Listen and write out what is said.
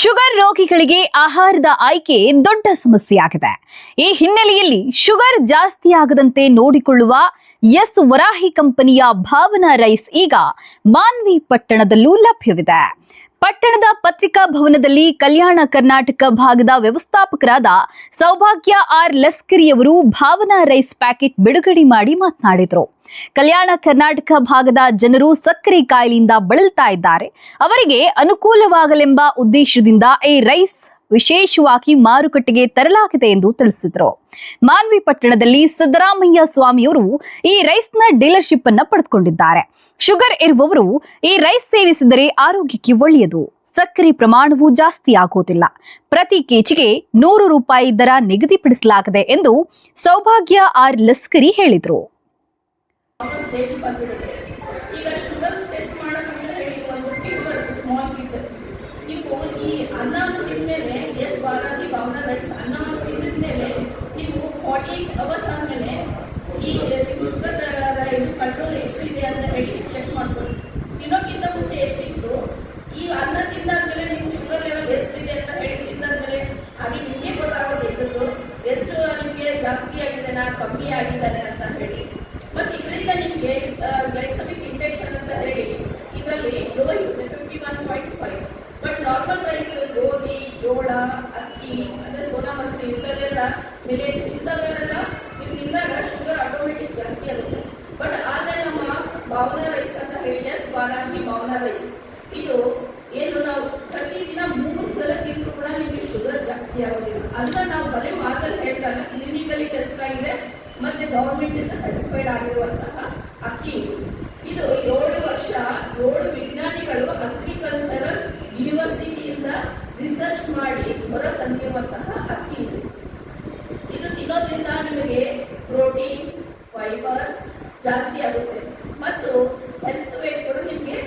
Sugar ರೋಗಿಗಳಿಗೆ ಆಹಾರದ ಆಯ್ಕೆ ದೊಡ್ಡ ಸಮಸ್ಯೆಯಾಗಿದೆ. ಈ ಹಿನ್ನೆಲೆಯಲ್ಲಿ ಶುಗರ್ ಜಾಸ್ತಿ ಆಗದಂತೆ ನೋಡಿಕೊಳ್ಳುವ ಎಸ್ ವರಾಹಿ ಕಂಪನಿಯ ಭಾವನಾ ರೈಸ್ ಈಗ ಮಾನ್ವಿ ಪಟ್ಟಣದಲ್ಲೂ ಲಭ್ಯವಿದೆ. ಪಟ್ಟಣದ ಪತ್ರಿಕಾ ಭವನದಲ್ಲಿ ಕಲ್ಯಾಣ ಕರ್ನಾಟಕ ಭಾಗದ ವ್ಯವಸ್ಥಾಪಕರಾದ ಸೌಭಾಗ್ಯ ಆರ್ ಲಸ್ಕರಿಯವರು ಭಾವನಾ ರೈಸ್ ಪ್ಯಾಕೆಟ್ ಬಿಡುಗಡೆ ಮಾಡಿ ಮಾತನಾಡಿದರು. ಕಲ್ಯಾಣ ಕರ್ನಾಟಕ ಭಾಗದ ಜನರು ಸಕ್ಕರೆ ಕಾಯಿಲೆಯಿಂದ ಬಳಲ್ತಾ ಇದ್ದಾರೆ. ಅವರಿಗೆ ಅನುಕೂಲವಾಗಲೆಂಬ ಉದ್ದೇಶದಿಂದ ಈ ರೈಸ್ ವಿಶೇಷವಾಗಿ ಮಾರುಕಟ್ಟೆಗೆ ತರಲಾಗಿದೆ ಎಂದು ತಿಳಿಸಿದರು. ಮಾನ್ವಿ ಪಟ್ಟಣದಲ್ಲಿ ಸಿದ್ದರಾಮಯ್ಯ ಸ್ವಾಮಿಯವರು ಈ ರೈಸ್ನ ಡೀಲರ್ಶಿಪ್ ಅನ್ನು ಪಡೆದುಕೊಂಡಿದ್ದಾರೆ. ಶುಗರ್ ಇರುವವರು ಈ ರೈಸ್ ಸೇವಿಸಿದರೆ ಆರೋಗ್ಯಕ್ಕೆ ಒಳ್ಳೆಯದು. ಸಕ್ಕರೆ ಪ್ರಮಾಣವೂ ಜಾಸ್ತಿ ಆಗುವುದಿಲ್ಲ. ಪ್ರತಿ ಕೆಜಿಗೆ 100 ರೂಪಾಯಿ ದರ ನಿಗದಿಪಡಿಸಲಾಗಿದೆ ಎಂದು ಸೌಭಾಗ್ಯ ಆರ್ ಲಸ್ಕರಿ ಹೇಳಿದರು. ಈಗ ಶುಗರ್ ಟೆಸ್ಟ್ ಮಾಡೋದಂತ ಹೇಳಿ ಒಂದು ಕಿಟ್ ಬರುತ್ತೆ, ಸ್ಮಾಲ್ ಕಿಟ್. ನೀವು ಈ ಅನ್ನ ತಿಂದ್ಮೇಲೆ ಎಸ್ ವಾರಾಗಿ ಭಾವನಾ ರೈಸ್ ಅನ್ನವನ್ನು ತಿಂದಿದ್ಮೇಲೆ ನೀವು 48 ಅವರ್ಸ್ ಆದಮೇಲೆ ಈ ಶುಗರ್ ಇದು ಕಂಟ್ರೋಲ್ ಎಷ್ಟಿದೆ ಅಂತ ಹೇಳಿ ಚೆಕ್ ಮಾಡ್ಕೊಳ್ಳಿ. ತಿನ್ನೋಕ್ಕಿಂತ ಮುಂಚೆ ಎಷ್ಟಿತ್ತು, ಈ ಅನ್ನ ತಿಂದಾದ್ಮೇಲೆ ನೀವು ಶುಗರ್ ಲೆವೆಲ್ ಎಷ್ಟಿದೆ ಅಂತ ಹೇಳಿ ತಿಂದಾದ್ಮೇಲೆ ಹಾಗೆ ನಿಮಗೆ ಗೊತ್ತಾಗೋದು ಇದ್ದದ್ದು ಎಷ್ಟು ನಿಮಗೆ ಜಾಸ್ತಿ ಆಗಿದೆನಾ ಕಮ್ಮಿ ಆಗಿದ್ದಾನೆ ಅಂತ ಹೇಳಿ. ಮತ್ತು ಇದರಿಂದ ನಿಮಗೆ ಗ್ಲೈಸಮಿಕ್ ಇಂಜೆಕ್ಷನ್ ಅಂತ ಹೇಳಿ ಇದರಲ್ಲಿ ಲೋ ಇರುತ್ತೆ 51.5. ಬಟ್ ನಾರ್ಮಲ್ ರೈಸ್ ಗೋಧಿ, ಜೋಳ, ಅಕ್ಕಿ ಅಂದರೆ ಸೋನಾ ಮಸೂರಿ ಇಂಥದ್ದೆಲ್ಲ ಮಿಲೆಟ್ಸ್ ಇಂಥದ್ದೆಲ್ಲ ನೀವು ತಿಂದಾಗ ಶುಗರ್ ಆಟೋಮೆಟಿಕ್ ಜಾಸ್ತಿ ಆಗುತ್ತೆ. ಬಟ್ ಆದರೆ ನಮ್ಮ ಭಾವನಾ ರೈಸ್ ಅಂತ ಹೇಳಿ ಎಸ್ ವಾರಾಹಿ ಭಾವನಾ ರೈಸ್ ಇದು ಏನು ನಾವು ಪ್ರತಿದಿನ 3 ಸಲ ತಿಂದರೂ ಕೂಡ ನಿಮಗೆ ಶುಗರ್ ಜಾಸ್ತಿ ಆಗೋದಿಲ್ಲ. ಅದನ್ನ ನಾವು ಬರೀ ಮಾತಲ್ಲಿ ಹೇಳ್ತಾರೆ, ಕ್ಲಿನಿಕಲಿ ಟೆಸ್ಟ್ ಆಗಿದೆ ಮತ್ತೆ ಗವರ್ಮೆಂಟ್ ಇಂದ ಸರ್ಟಿಫೈಡ್ ಆಗಿರುವಂತಹ ಅಕ್ಕಿ. ಇದು 7 ವರ್ಷ 7 ವಿಜ್ಞಾನಿಗಳು ಅಗ್ರಿಕಲ್ಚರಲ್ ಯೂನಿವರ್ಸಿಟಿಯಿಂದ ರಿಸರ್ಚ್ ಮಾಡಿ ಹೊರ ತಂದಿರುವಂತಹ ಅಕ್ಕಿ. ಇದು ತಿನ್ನೋದ್ರಿಂದ ನಿಮಗೆ ಪ್ರೋಟೀನ್, ಫೈಬರ್ ಜಾಸ್ತಿ ಆಗುತ್ತೆ ಮತ್ತು ಹೆಲ್ತ್ ವೇಟ್ ಕೂಡ ನಿಮಗೆ